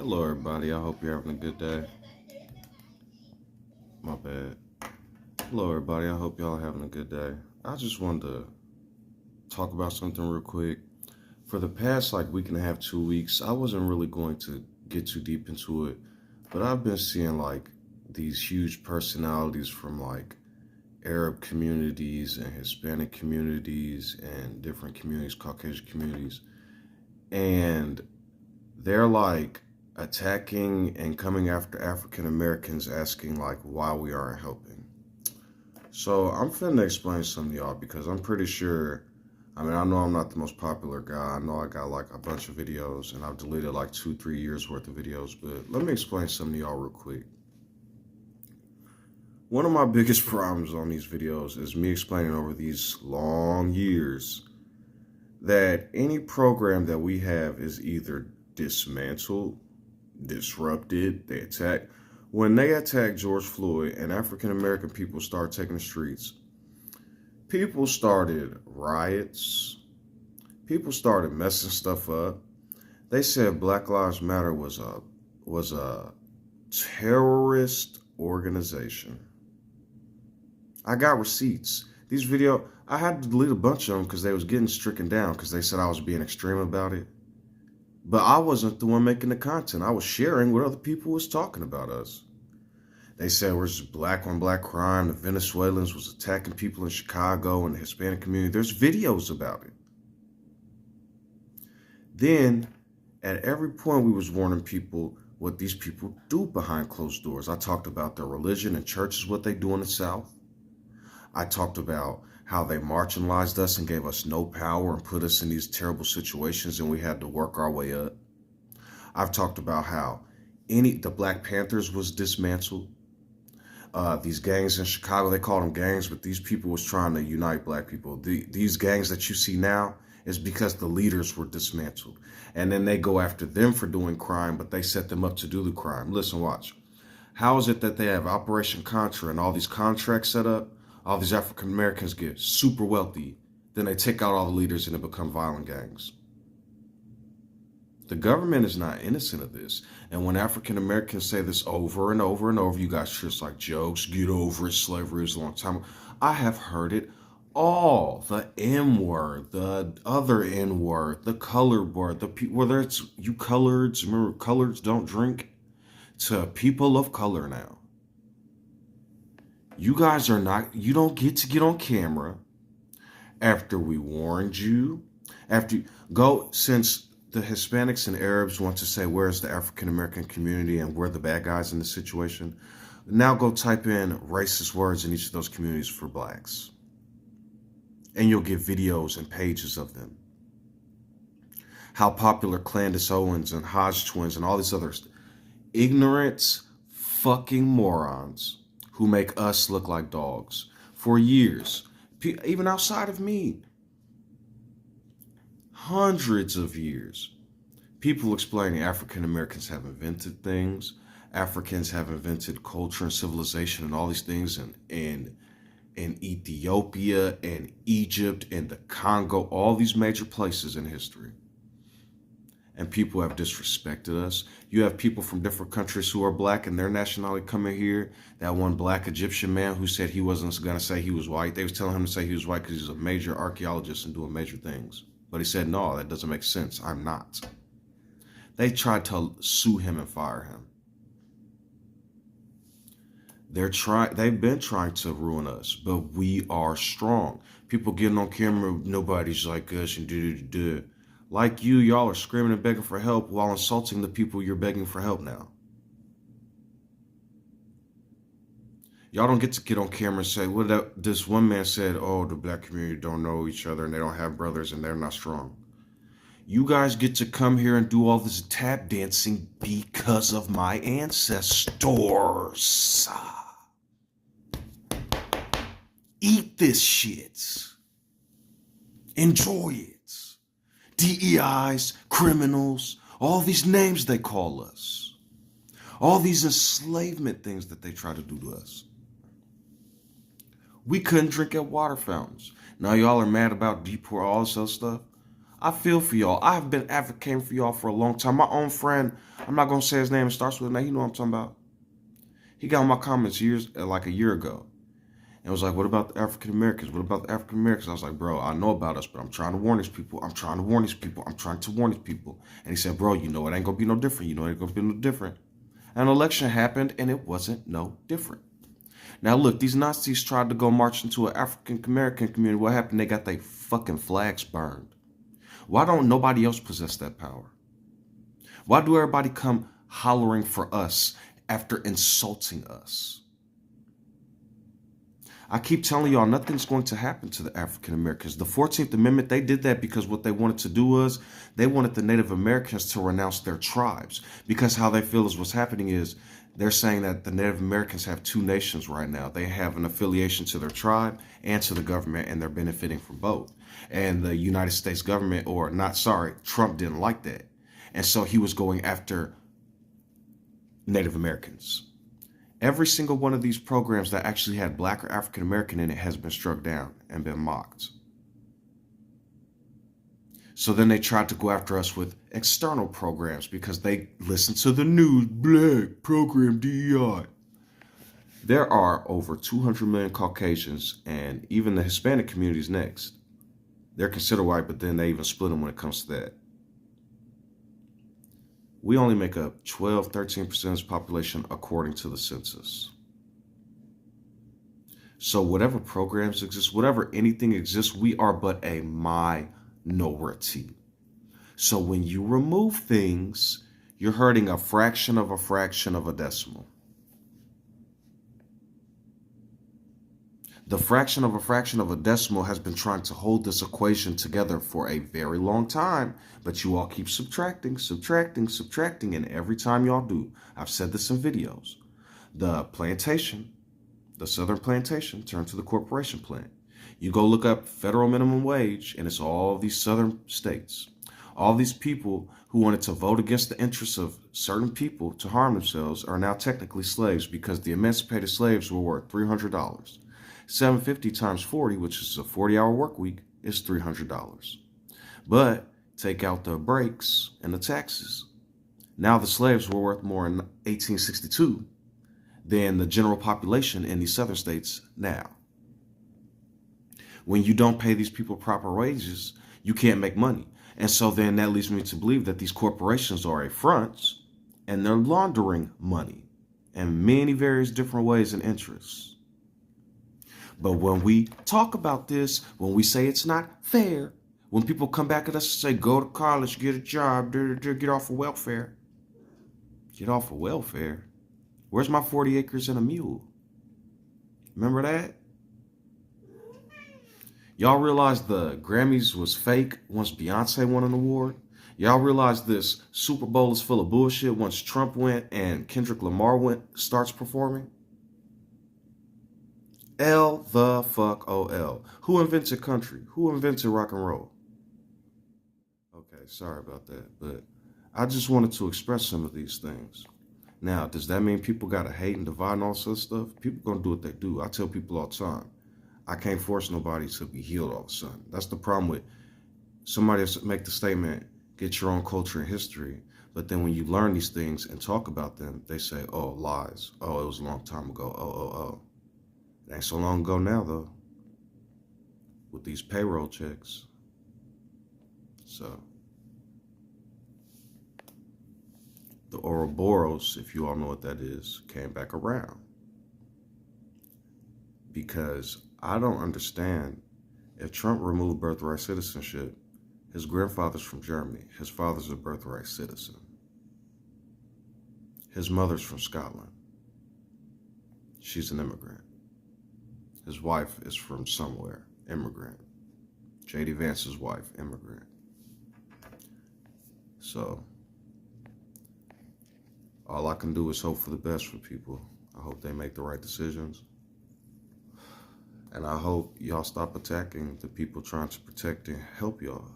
Hello, everybody. I hope you're having a good day. My bad. Hello, everybody. I hope y'all are having a good day. I just wanted to talk about something real quick. For the past week and a half, 2 weeks, I wasn't really going to get too deep into it, but I've been seeing these huge personalities from Arab communities and Hispanic communities and different communities, Caucasian communities, and they're attacking and coming after African Americans, asking why we aren't helping. So I'm finna explain something to y'all because I'm pretty sure. I know I'm not the most popular guy. I know I got a bunch of videos and I've deleted 2, 3 years worth of videos, but let me explain something to y'all real quick. One of my biggest problems on these videos is me explaining over these long years that any program that we have is either dismantled, disrupted, they attack. When they attacked George Floyd and African American people started taking the streets, people started riots. People started messing stuff up. They said Black Lives Matter was a terrorist organization. I got receipts. I had to delete a bunch of them because they was getting stricken down because they said I was being extreme about it. But I wasn't the one making the content. I was sharing what other people was talking about us. They said we're just black on black crime. The Venezuelans was attacking people in Chicago and the Hispanic community. There's videos about it. Then, at every point, we was warning people what these people do behind closed doors. I talked about their religion and churches, what they do in the South. I talked about how they marginalized us and gave us no power and put us in these terrible situations and we had to work our way up. I've talked about how the Black Panthers was dismantled. These gangs in Chicago, they called them gangs, but these people was trying to unite black people. These gangs that you see now is because the leaders were dismantled. And then they go after them for doing crime, but they set them up to do the crime. Listen, watch. How is it that they have Operation Contra and all these contracts set up? All these African Americans get super wealthy. Then they take out all the leaders and it become violent gangs. The government is not innocent of this. And when African Americans say this over and over and over, you guys just like jokes, get over it, slavery was a long time ago. I have heard it all. The M word, the other N word, the colored word, whether it's you coloreds, remember coloreds don't drink, to people of color now. You guys you don't get to get on camera after we warned you, since the Hispanics and Arabs want to say, where's the African American community and we're the bad guys in this situation. Now go type in racist words in each of those communities for blacks. And you'll get videos and pages of them. How popular Candace Owens and Hodge twins and all these others, ignorant fucking morons who make us look like dogs for years, even outside of me. Hundreds of years. People explaining African Americans have invented things. Africans have invented culture and civilization and all these things in Ethiopia and Egypt and the Congo, all these major places in history. And people have disrespected us. You have people from different countries who are black and their nationality coming here. That one black Egyptian man who said he wasn't going to say he was white. They was telling him to say he was white because he's a major archaeologist and doing major things. But he said, no, that doesn't make sense. I'm not. They tried to sue him and fire him. They've been trying to ruin us, but we are strong. People getting on camera, nobody's like us and do. Like y'all are screaming and begging for help while insulting the people you're begging for help now. Y'all don't get to get on camera and say, this one man said, oh, the black community don't know each other and they don't have brothers and they're not strong. You guys get to come here and do all this tap dancing because of my ancestors. Eat this shit. Enjoy it. DEIs, criminals, all these names they call us. All these enslavement things that they try to do to us. We couldn't drink at water fountains. Now y'all are mad about deport, all this other stuff. I feel for y'all. I have been advocating for y'all for a long time. My own friend, I'm not going to say his name, it starts with a name. You know what I'm talking about. He got on my comments like a year ago. And was like, what about the African Americans? What about the African Americans? I was like, bro, I know about us, but I'm trying to warn these people. I'm trying to warn these people. I'm trying to warn these people. And he said, bro, you know it ain't going to be no different. You know it ain't going to be no different. An election happened, and it wasn't no different. Now, look, these Nazis tried to go march into an African American community. What happened? They got their fucking flags burned. Why don't nobody else possess that power? Why do everybody come hollering for us after insulting us? I keep telling y'all, nothing's going to happen to the African Americans. The 14th Amendment, they did that because what they wanted to do was they wanted the Native Americans to renounce their tribes, because how they feel is what's happening is they're saying that the Native Americans have two nations right now. They have an affiliation to their tribe and to the government, and they're benefiting from both. And the United States government, Trump didn't like that. And so he was going after Native Americans. Every single one of these programs that actually had Black or African American in it has been struck down and been mocked. So then they tried to go after us with external programs because they listen to the news. Black program DEI. There are over 200 million Caucasians, and even the Hispanic community is next. They're considered white, but then they even split them when it comes to that. We only make up 12, 13% of this population according to the census. So whatever programs exist, whatever anything exists, we are but a minority. So when you remove things, you're hurting a fraction of a decimal. The fraction of a decimal has been trying to hold this equation together for a very long time, but you all keep subtracting, and every time y'all do, I've said this in videos, the southern plantation turned to the corporation plant. You go look up federal minimum wage, and it's all these southern states. All these people who wanted to vote against the interests of certain people to harm themselves are now technically slaves, because the emancipated slaves were worth $300. 750 times 40, which is a 40-hour work week, is $300. But take out the breaks and the taxes. Now the slaves were worth more in 1862 than the general population in these southern states now. When you don't pay these people proper wages, you can't make money. And so then that leads me to believe that these corporations are a front, and they're laundering money in many various different ways and interests. But when we talk about this, when we say it's not fair, when people come back at us and say, go to college, get a job, get off of welfare. Get off of welfare? Where's my 40 acres and a mule? Remember that? Y'all realize the Grammys was fake once Beyonce won an award? Y'all realize this Super Bowl is full of bullshit once Trump went and Kendrick Lamar starts performing? L-the-fuck-O-L. Who invented country? Who invented rock and roll? Okay, sorry about that, but I just wanted to express some of these things. Now, does that mean people gotta hate and divide and all sorts of stuff? People gonna do what they do. I tell people all the time, I can't force nobody to be healed all of a sudden. That's the problem with somebody make the statement, get your own culture and history, but then when you learn these things and talk about them, they say, oh, lies. Oh, it was a long time ago. Oh. It ain't so long ago now, though, with these payroll checks. So, the Ouroboros, if you all know what that is, came back around. Because I don't understand, if Trump removed birthright citizenship, his grandfather's from Germany. His father's a birthright citizen. His mother's from Scotland. She's an immigrant. His wife is from somewhere, immigrant. J.D. Vance's wife, immigrant. So, all I can do is hope for the best for people. I hope they make the right decisions. And I hope y'all stop attacking the people trying to protect and help y'all.